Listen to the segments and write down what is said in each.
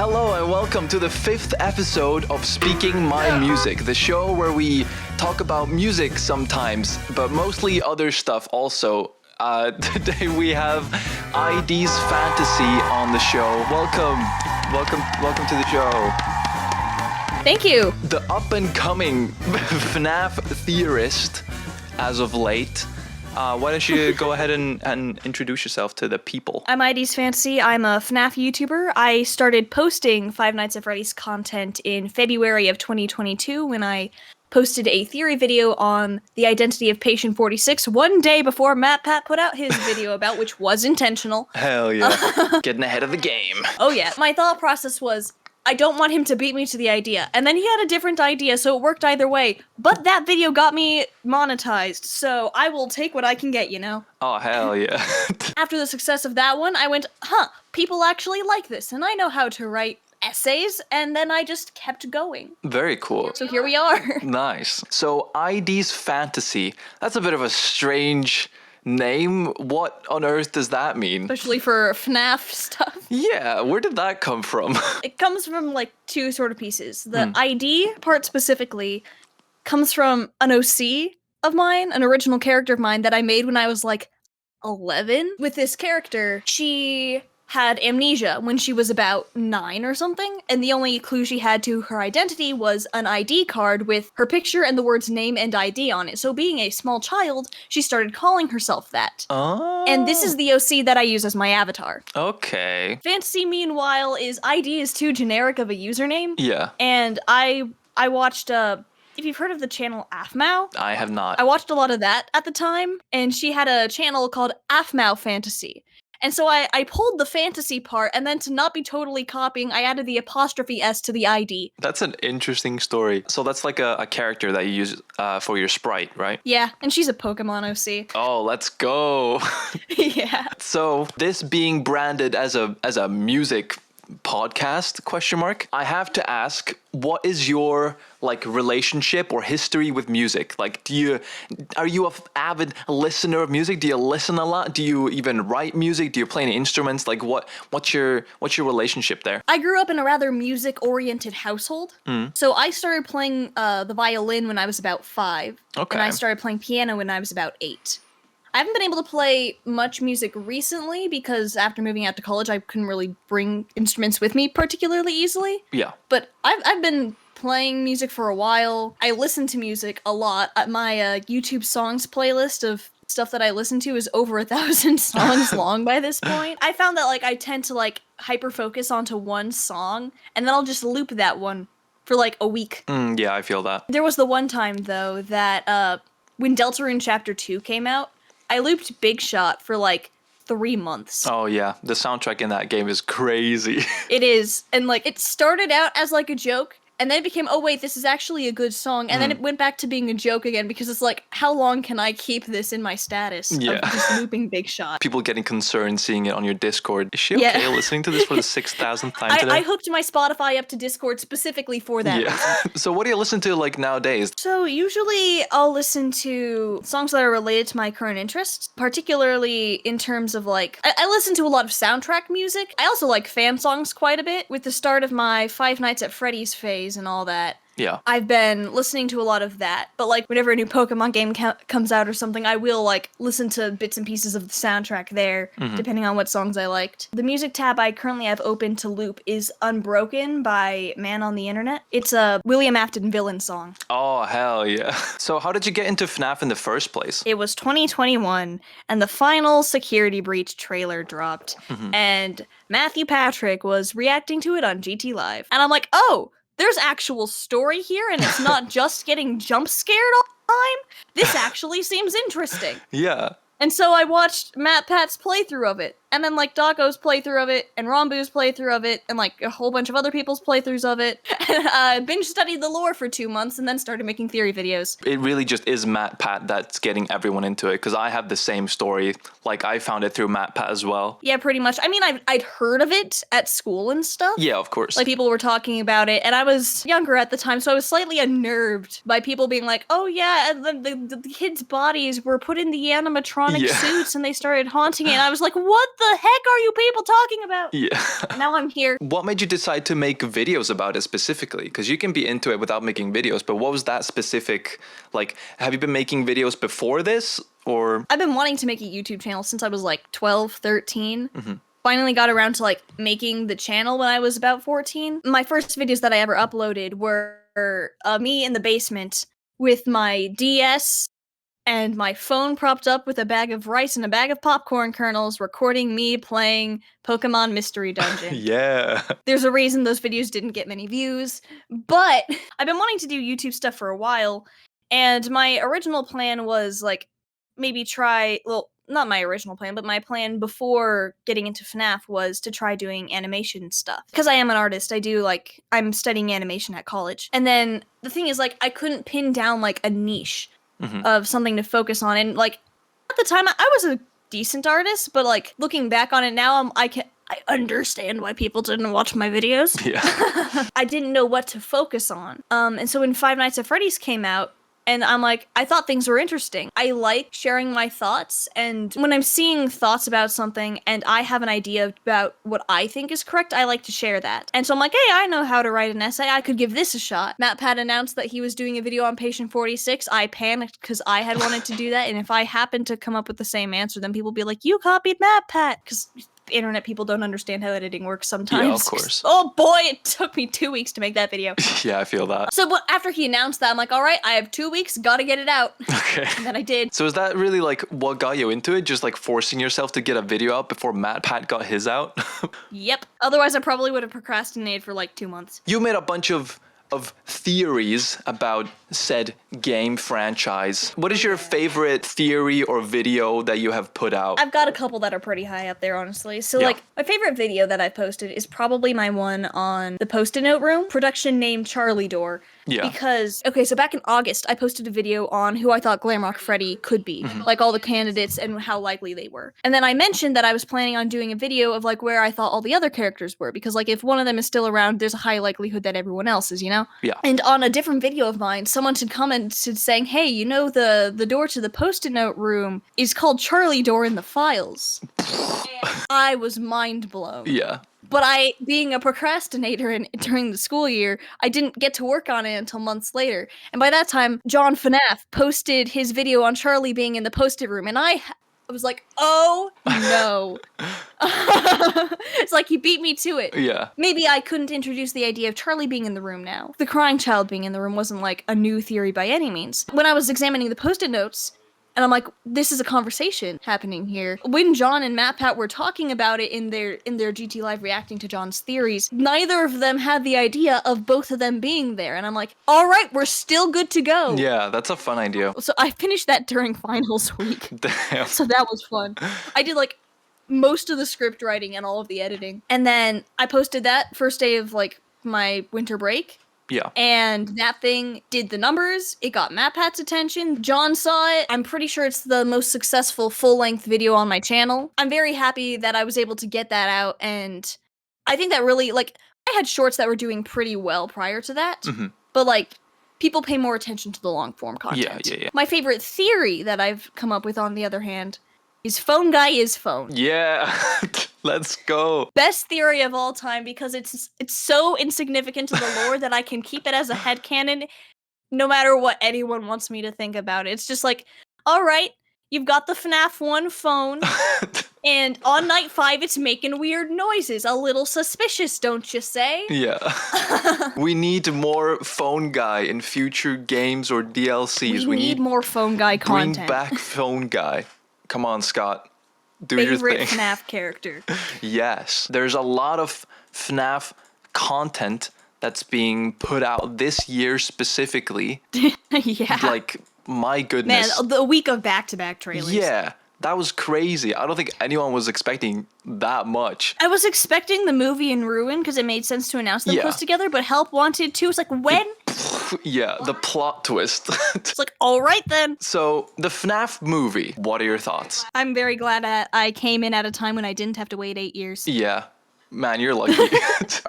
Hello and welcome to the 5th episode of Speaking My Music, the show where we talk about music sometimes, but mostly other stuff also. Today we have ID's Fantasy on the show. Welcome to the show. Thank you. The up-and-coming FNAF theorist as of late. Why don't you go ahead and introduce yourself to the people? I'm ID's Fantasy. I'm a FNAF YouTuber. I started posting Five Nights at Freddy's content in February of 2022 when I posted a theory video on the identity of Patient 46 one day before MatPat put out his video about, which was intentional. Hell yeah. Getting ahead of the game. Oh yeah. My thought process was, I don't want him to beat me to the idea. And then he had a different idea, so it worked either way. But that video got me monetized, so I will take what I can get, you know? Oh, hell yeah. After the success of that one, I went, people actually like this, and I know how to write essays, and then I just kept going. Very cool. So here we are. Nice. So ID's Fantasy, that's a bit of a strange name. What on earth does that mean? Especially for FNAF stuff. Yeah, where did that come from? It comes from like two sort of pieces. The ID part specifically comes from an OC of mine, an original character of mine that I made when I was like 11. With this character, she had amnesia when she was about 9 or something, and the only clue she had to her identity was an ID card with her picture and the words name and ID on it. So being a small child, she started calling herself that. Oh. And this is the OC that I use as my avatar. Okay. Fantasy, meanwhile, is ID is too generic of a username. Yeah. And I watched, if you've heard of the channel AFMAU, I have not. I watched a lot of that at the time, and she had a channel called AFMAU Fantasy. And so I pulled the fantasy part, and then to not be totally copying, I added the apostrophe S to the ID. That's an interesting story. So that's like a character that you use for your sprite, right? Yeah, and she's a Pokemon OC. Oh, let's go. Yeah. So this being branded as a music podcast question mark, I have to ask, what is your like relationship or history with music? Like, are you an avid listener of music? Do you listen a lot? Do you even write music? Do you play any instruments? Like what's your relationship there? I grew up in a rather music oriented household. So I started playing the violin when I was about 5. Okay. And I started playing piano when I was about 8. I haven't been able to play much music recently because after moving out to college, I couldn't really bring instruments with me particularly easily. Yeah. But I've been playing music for a while. I listen to music a lot. My YouTube songs playlist of stuff that I listen to is over 1,000 songs long by this point. I found that like I tend to like hyper focus onto one song, and then I'll just loop that one for like a week. Yeah, I feel that. There was the one time though that when Deltarune Chapter 2 came out, I looped Big Shot for like 3 months. Oh yeah, the soundtrack in that game is crazy. It is, and like it started out as like a joke, and then it became, oh wait, this is actually a good song, and then it went back to being a joke again, because it's like, how long can I keep this in my status of just looping Big Shot? People getting concerned seeing it on your Discord. Is she okay listening to this for the 6,000th time today? I hooked my Spotify up to Discord specifically for that reason. So what do you listen to like nowadays? So usually I'll listen to songs that are related to my current interests, particularly in terms of like, I listen to a lot of soundtrack music. I also like fan songs quite a bit. With the start of my Five Nights at Freddy's phase and all that, Yeah. I've been listening to a lot of that. But like whenever a new Pokemon game comes out or something, I will like listen to bits and pieces of the soundtrack there, depending on what songs I liked. The music tab I currently have open to loop is Unbroken by Man on the Internet. It's a William Afton villain song. Oh, hell yeah. So how did you get into FNAF in the first place? It was 2021, and the final Security Breach trailer dropped, and Matthew Patrick was reacting to it on GT Live. And I'm like, oh, there's actual story here, and it's not just getting jump scared all the time. This actually seems interesting. Yeah. And so I watched MatPat's playthrough of it, and then like Dako's playthrough of it, and Rombu's playthrough of it, and like a whole bunch of other people's playthroughs of it. And binge studied the lore for 2 months, and then started making theory videos. It really just is MatPat that's getting everyone into it, because I have the same story. Like, I found it through MatPat as well. Yeah, pretty much. I mean, I'd heard of it at school and stuff. Yeah, of course. Like, people were talking about it, and I was younger at the time, so I was slightly unnerved by people being like, oh yeah, the kids' bodies were put in the animatronic suits, and they started haunting it, and I was like, what the heck are you people talking about? Yeah. Now I'm here. What made you decide to make videos about it specifically? Because you can be into it without making videos, but what was that specific, like, have you been making videos before this, or? I've been wanting to make a YouTube channel since I was like 12, 13. Finally got around to like making the channel when I was about 14. My first videos that I ever uploaded were me in the basement with my DS and my phone propped up with a bag of rice and a bag of popcorn kernels, recording me playing Pokemon Mystery Dungeon. Yeah. There's a reason those videos didn't get many views, but I've been wanting to do YouTube stuff for a while, and my original plan was like maybe try, well, not my original plan, but my plan before getting into FNAF was to try doing animation stuff. Because I am an artist, I'm studying animation at college. And then the thing is, like, I couldn't pin down like a niche of something to focus on. And like at the time, I was a decent artist, but like looking back on it now, I understand why people didn't watch my videos. Yeah. I didn't know what to focus on. And so when Five Nights at Freddy's came out, and I'm like, I thought things were interesting. I like sharing my thoughts, and when I'm seeing thoughts about something and I have an idea about what I think is correct, I like to share that. And so I'm like, hey, I know how to write an essay. I could give this a shot. MatPat announced that he was doing a video on Patient 46. I panicked because I had wanted to do that, and if I happened to come up with the same answer, then people would be like, you copied MatPat, because internet people don't understand how editing works sometimes. Yeah, of course. Oh boy, it took me 2 weeks to make that video. Yeah, I feel that. So after he announced that, I'm like, all right, I have 2 weeks, gotta get it out. Okay. And then I did. So is that really like what got you into it? Just like forcing yourself to get a video out before MatPat got his out? Yep. Otherwise, I probably would have procrastinated for like 2 months. You made a bunch of theories about said game franchise. What is your favorite theory or video that you have put out? I've got a couple that are pretty high up there, honestly. So, Yeah. like, my favorite video that I've posted is probably my one on the Post-it Note Room, production named Charlie Door. Yeah. Because, okay, so back in August, I posted a video on who I thought Glamrock Freddy could be. Like, all the candidates and how likely they were. And then I mentioned that I was planning on doing a video of, like, where I thought all the other characters were. Because, like, if one of them is still around, there's a high likelihood that everyone else is, you know? Yeah. And on a different video of mine, someone had commented saying, hey, you know, the door to the Post-it Note Room is called Charlie Door in the files. I was mind blown. Yeah. But being a procrastinator during the school year, I didn't get to work on it until months later. And by that time, John FNAF posted his video on Charlie being in the Post-it room, and I was like, oh no. It's like he beat me to it. Yeah. Maybe I couldn't introduce the idea of Charlie being in the room now. The crying child being in the room wasn't like a new theory by any means. When I was examining the Post-it notes, and I'm like, this is a conversation happening here. When John and MatPat were talking about it in their GT Live reacting to John's theories, neither of them had the idea of both of them being there. And I'm like, all right, we're still good to go. Yeah, that's a fun idea. So I finished that during finals week. Damn. So that was fun. I did like most of the script writing and all of the editing. And then I posted that first day of like my winter break. Yeah. And that thing did the numbers. It got MatPat's attention. John saw it. I'm pretty sure it's the most successful full-length video on my channel. I'm very happy that I was able to get that out, and I think that really, like, I had shorts that were doing pretty well prior to that, but, like, people pay more attention to the long-form content. Yeah. My favorite theory that I've come up with, on the other hand, is phone guy is phone. Yeah. Let's go. Best theory of all time, because it's so insignificant to the lore that I can keep it as a headcanon no matter what anyone wants me to think about it. It's just like, all right, you've got the FNAF 1 phone, and on night 5 it's making weird noises. A little suspicious, don't you say? Yeah. We need more phone guy in future games or DLCs. We need more phone guy bring content. back phone guy. Come on, Scott. Do your Favorite thing. FNAF character. Yes. There's a lot of FNAF content that's being put out this year specifically. Yeah. Like, my goodness. Man, the week of back-to-back trailers. Yeah. That was crazy. I don't think anyone was expecting that much. I was expecting the movie in Ruin because it made sense to announce them Yeah. close together, but Help wanted to. It's like, when? Yeah, the plot twist. It's like, all right then. So, the FNAF movie, what are your thoughts? I'm very glad I came in at a time when I didn't have to wait 8 years. Yeah. Man, you're lucky.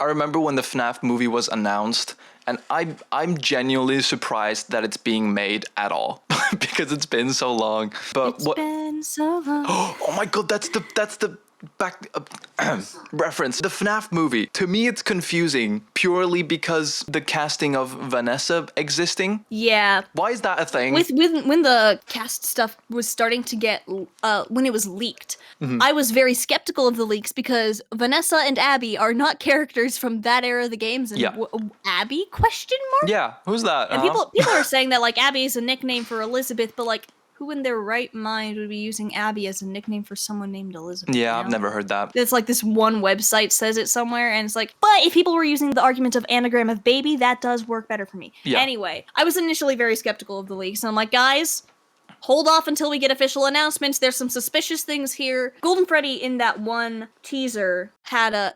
I remember when the FNAF movie was announced, and I'm genuinely surprised that it's being made at all. Because it's been so long. But It's been so long. Oh my god, that's the back reference the FNAF movie. To me, it's confusing purely because the casting of Vanessa existing. Yeah. Why is that a thing? With when the cast stuff was starting to get when it was leaked, I was very skeptical of the leaks because Vanessa and Abby are not characters from that era of the games. And Yeah. Abby? Question mark. Yeah, who's that? And people are saying that like Abby is a nickname for Elizabeth, but like who in their right mind would be using Abby as a nickname for someone named Elizabeth? Yeah, you I've know? never heard that. It's like this one website says it somewhere, and it's like, but if people were using the argument of anagram of baby, that does work better for me. Yeah. Anyway, I was initially very skeptical of the leaks, and I'm like, guys, hold off until we get official announcements. There's some suspicious things here. Golden Freddy in that one teaser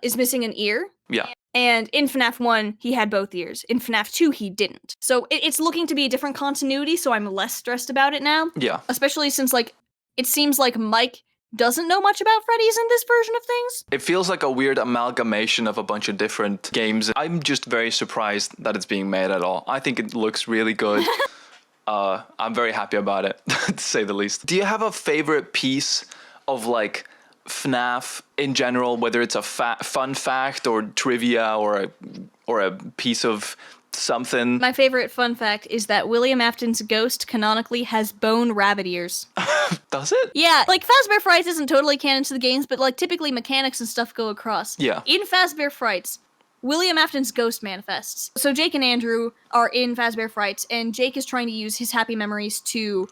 is missing an ear. Yeah. And in FNAF 1, he had both ears. In FNAF 2, he didn't. So it's looking to be a different continuity, so I'm less stressed about it now. Yeah. Especially since, like, it seems like Mike doesn't know much about Freddy's in this version of things. It feels like a weird amalgamation of a bunch of different games. I'm just very surprised that it's being made at all. I think it looks really good. I'm very happy about it, to say the least. Do you have a favorite piece of, like, FNAF in general, whether it's a fun fact or trivia or a piece of something? My favorite fun fact is that William Afton's ghost canonically has bone rabbit ears. Does it? Yeah, like Fazbear Frights isn't totally canon to the games, but like typically mechanics and stuff go across. Yeah. In Fazbear Frights, William Afton's ghost manifests. So Jake and Andrew are in Fazbear Frights, and Jake is trying to use his happy memories to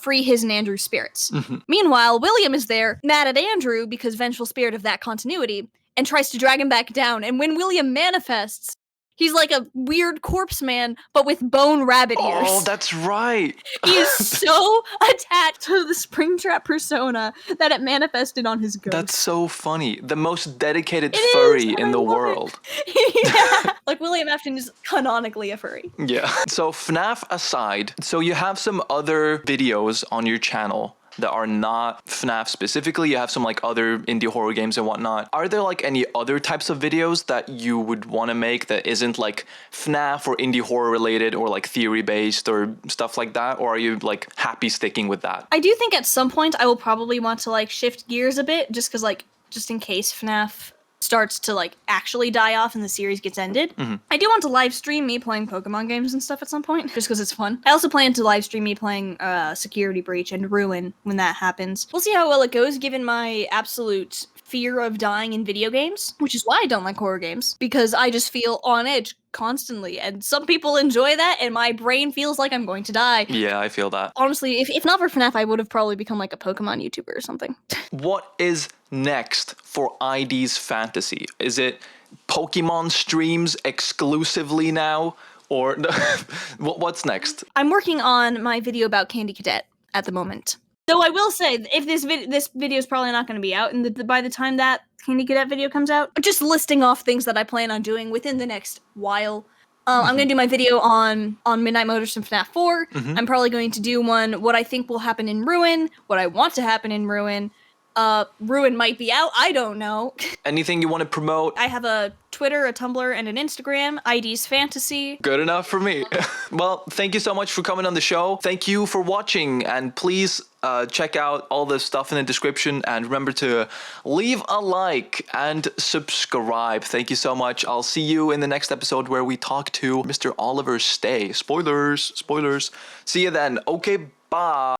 free his and Andrew's spirits. Meanwhile, William is there, mad at Andrew because vengeful spirit of that continuity, and tries to drag him back down. And when William manifests, he's like a weird corpse man, but with bone rabbit ears. Oh, that's right. He is so attached to the Springtrap persona that it manifested on his ghost. That's so funny. The most dedicated It furry is, in I the love world. Yeah. Like William Afton is canonically a furry. Yeah. So FNAF aside, so you have some other videos on your channel that are not FNAF specifically. You have some like other indie horror games and whatnot. Are there like any other types of videos that you would want to make that isn't like FNAF or indie horror related or like theory based or stuff like that? Or are you like happy sticking with that? I do think at some point I will probably want to like shift gears a bit just in case FNAF starts to like actually die off and the series gets ended. I do want to live stream me playing Pokemon games and stuff at some point, just because it's fun. I also plan to live stream me playing Security Breach and Ruin when that happens. We'll see how well it goes given my absolute fear of dying in video games, which is why I don't like horror games, because I just feel on edge constantly, and some people enjoy that, and my brain feels like I'm going to die. Yeah, I feel that. Honestly, if not for FNAF, I would have probably become like a Pokemon YouTuber or something. What is next for ID's fantasy? Is it Pokemon streams exclusively now? Or what's next? I'm working on my video about Candy Cadet at the moment. Though I will say, if this video is probably not going to be out by the time that Candy Cadet video comes out, just listing off things that I plan on doing within the next while. I'm going to do my video on Midnight Motors from FNAF 4. I'm probably going to do one, what I think will happen in Ruin, what I want to happen in Ruin. Ruin might be out, I don't know. Anything you want to promote? I have a Twitter, a Tumblr, and an Instagram, ID's Fantasy. Good enough for me. Well, thank you so much for coming on the show. Thank you for watching, and please check out all the stuff in the description, and remember to leave a like and subscribe. Thank you so much. I'll see you in the next episode where we talk to Mr. Oliver Stay. Spoilers. See you then. Okay, bye.